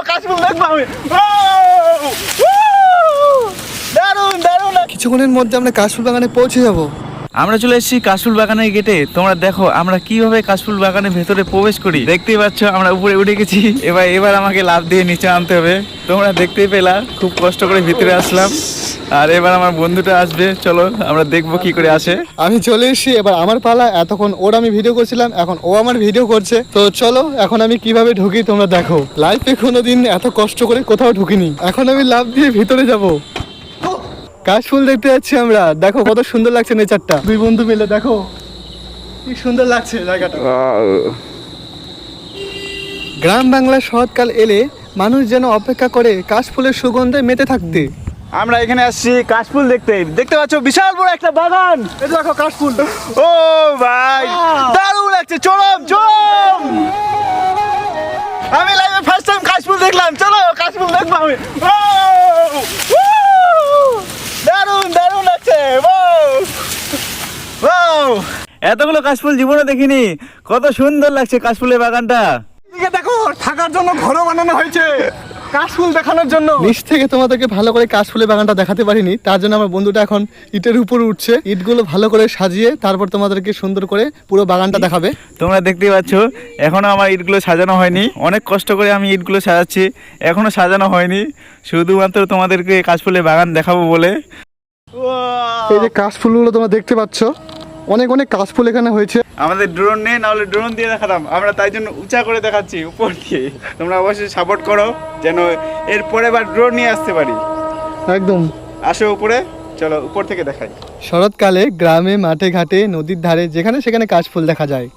কাশফুল দেখবো আমি। দারুণ দারুণ। কিছুক্ষণের মধ্যে আমরা কাশফুল বাগানে পৌঁছে যাব। আমরা চলে এসেছি কাশফুল বাগানের গেটে। তোমরা দেখো আমরা কিভাবে কাশফুল বাগানের ভেতরে প্রবেশ করি। দেখতেই পাচ্ছ আমরা উপরে উঠে গেছি। এবার আমাকে লাফ দিয়ে নিচে আনতে হবে। তোমরা দেখতেই পেলা খুব কষ্ট করে ভিতরে আসলাম। আর এবার আমার বন্ধুটা আসবে, চলো আমরা দেখবো কি করে আসে। আমি চলে এসেছি, এবার আমার পালা। এতক্ষণ ওর আমি ভিডিও করছিলাম, এখন ও আমার ভিডিও করছে। তো চলো এখন আমি কিভাবে ঢুকি তোমরা দেখো। লাইফে কোনোদিন এত কষ্ট করে কোথাও ঢুকিনি। এখন আমি লাফ দিয়ে ভিতরে যাব। কাশফুল দেখতে যাচ্ছি আমরা। দেখো কত সুন্দর লাগছে নেচারটা। দুই বন্ধু মিলে দেখো কি সুন্দর লাগছে জায়গাটা। গ্রাম বাংলার শরৎকাল এলে মানুষ যেন অপেক্ষা করে কাশফুলের সুগন্ধে মেতে থাকতে। আমরা এখানে আসছি কাশফুল দেখতে। দেখতে পাচ্ছ বিশাল বড় একটা বাগান। এই দেখো কাশফুল। ও ভাই দারুণ লাগছে। চরম চরম। আমি লাইভে ফার্স্ট টাইম কাশফুল দেখলাম। চলো কাশফুল দেখবো আমি। দারুণ দারুণ লাগছে। এতগুলো কাশফুল জীবনে দেখিনি। কত সুন্দর লাগছে কাশফুলের বাগানটা। এদিকে দেখো থাকার জন্য ঘরও বানানো হয়েছে কাশফুল দেখানোর জন্য। নিচ থেকে তোমাদেরকে ভালো করে কাশফুলের বাগানটা দেখাতে পারিনি, তার জন্য আমার বন্ধুটা এখন ইটের উপর উঠছে। ইটগুলো ভালো করে সাজিয়ে তারপর তোমাদেরকে সুন্দর করে পুরো বাগানটা দেখাবে। তোমরা দেখতেই পাচ্ছ এখনো আমার ইটগুলো সাজানো হয়নি। অনেক কষ্ট করে আমি ইটগুলো সাজাচ্ছি, এখনো সাজানো হয়নি, শুধুমাত্র তোমাদেরকে কাশফুলের বাগান দেখাবো বলে। এই যে কাশফুলগুলো তোমরা দেখতে পাচ্ছ, অনেক অনেক কাশফুল এখানে হয়েছে। আমাদের ড্রোন নেই, নাহলে ড্রোন দিয়ে দেখাতাম। আমরা তাই জন্য উঁচা করে দেখাচ্ছি উপর দিয়ে। তোমরা অবশ্যই সাপোর্ট করো যেন এরপরে আবার ড্রোন নিয়ে আসতে পারি। একদম আসো উপরে, চলো উপর থেকে দেখাই। শরৎকালে গ্রামে মাঠে ঘাটে নদীর ধারে যেখানে সেখানে কাশফুল দেখা যায়।